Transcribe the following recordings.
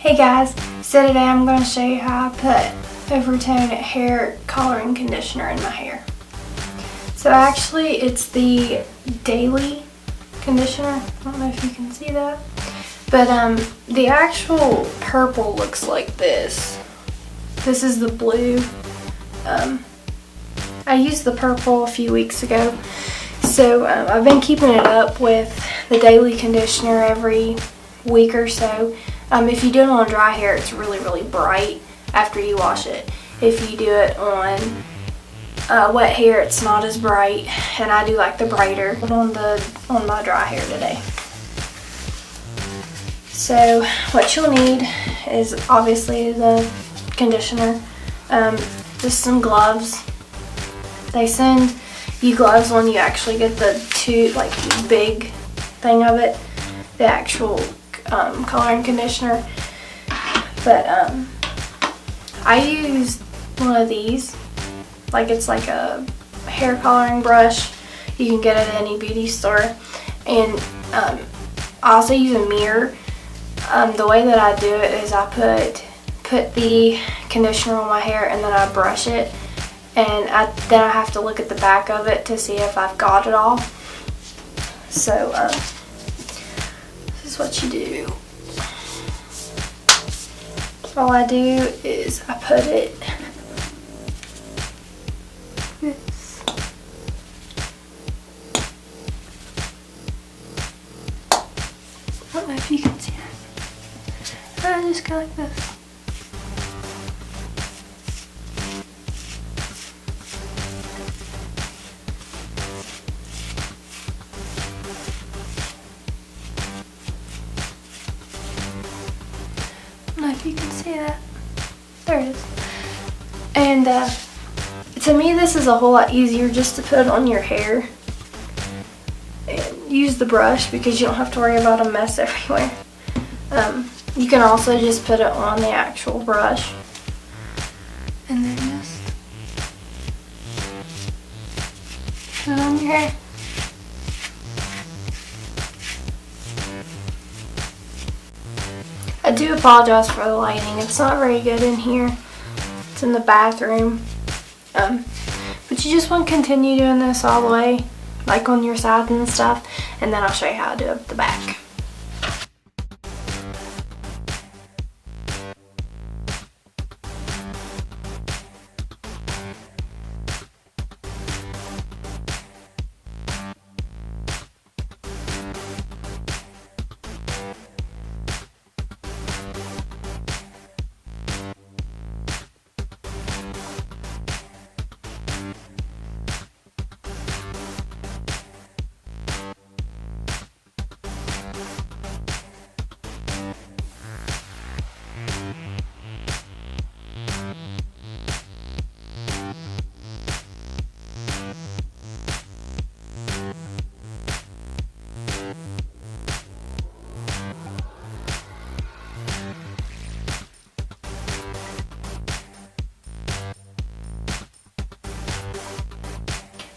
Hey guys, so today I'm going to show you how I put Overtone Hair Coloring Conditioner in my hair. So actually it's the daily conditioner. I don't know if you can see that. But the actual purple looks like this. This is the blue. I used the purple a few weeks ago. So I've been keeping it up with the daily conditioner every week or so. If you do it on dry hair, it's really bright after you wash it. If you do it on wet hair, it's not as bright, and I do like the brighter on my dry hair today. So what you'll need is obviously the conditioner, just some gloves. They send you gloves when you actually get the big thing of it, the actual coloring conditioner. But I use one of these, it's like a hair coloring brush. You can get it at any beauty store. And I also use a mirror. The way that I do it is I put the conditioner on my hair and then I brush it, and then I have to look at the back of it to see if I've got it all. So this is what you do. All I do is I put it this. I don't know if you can see that. I just go like this. I don't know if you can see that. There it is. And to me this is a whole lot easier just to put on your hair and use the brush because you don't have to worry about a mess everywhere. You can also just put it on the actual brush and then just put it on your hair. I do apologize for the lighting. It's not very good in here. It's in the bathroom. But you just want to continue doing this all the way, like on your sides and stuff, and then I'll show you how to do it at the back.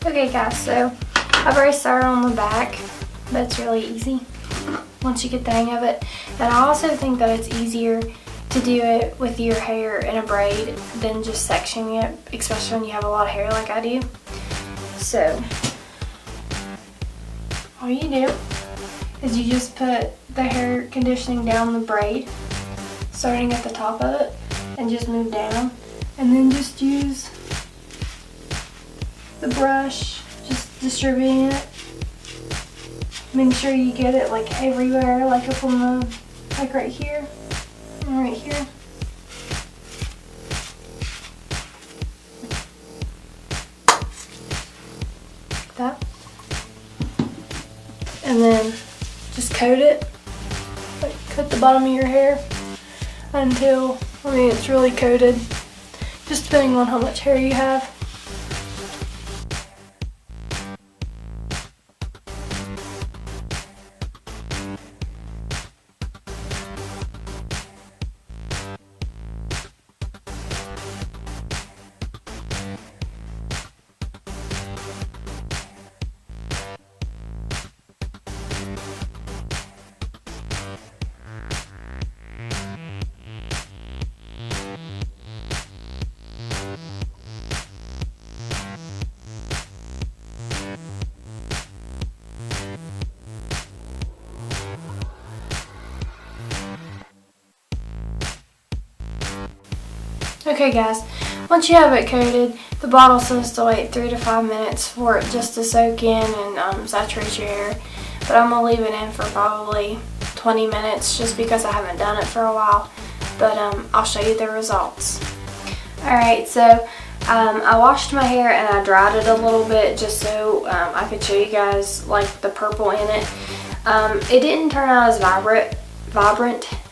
Okay guys, so I've already started on the back. That's really easy once you get the hang of it. And I also think that it's easier to do it with your hair in a braid than just sectioning it, especially when you have a lot of hair like I do. So all you do is you just put the hair conditioning down the braid, starting at the top of it, and just move down, and then just use the brush, just distributing it. Make sure you get it everywhere, up on the, right here, and right here. Like that. And then just coat it, coat the bottom of your hair until, it's really coated, just depending on how much hair you have. Okay guys, once you have it coated, the bottle says to wait 3 to 5 minutes for it just to soak in and saturate your hair. But I'm going to leave it in for probably 20 minutes just because I haven't done it for a while. But I'll show you the results. Alright, so I washed my hair and I dried it a little bit just so I could show you guys like the purple in it. It didn't turn out as vibrant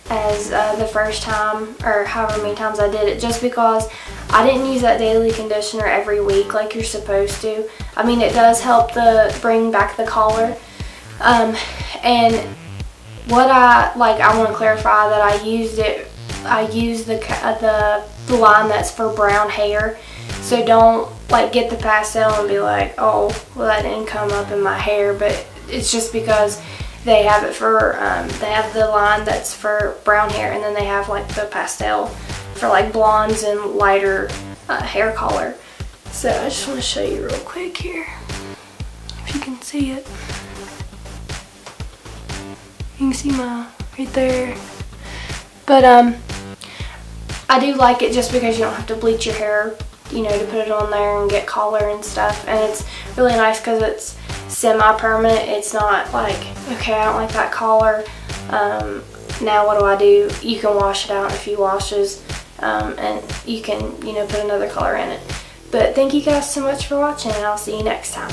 as the first time or however many times I did it, just because I didn't use that daily conditioner every week like you're supposed to. I mean, it does help bring back the color. And what I want to clarify that I used the line that's for brown hair. So don't get the pastel and be like, oh, well, that didn't come up in my hair. But it's just because they have it for they have the line that's for brown hair, and then they have the pastel for blondes and lighter hair color. So I just want to show you real quick here, if you can see it. You can see my right there. But I do like it just because you don't have to bleach your hair, to put it on there and get color and stuff. And it's really nice because it's semi-permanent. It's not okay, I don't like that color. Now what do? You can wash it out in a few washes, and you can, put another color in it. But thank you guys so much for watching, and I'll see you next time.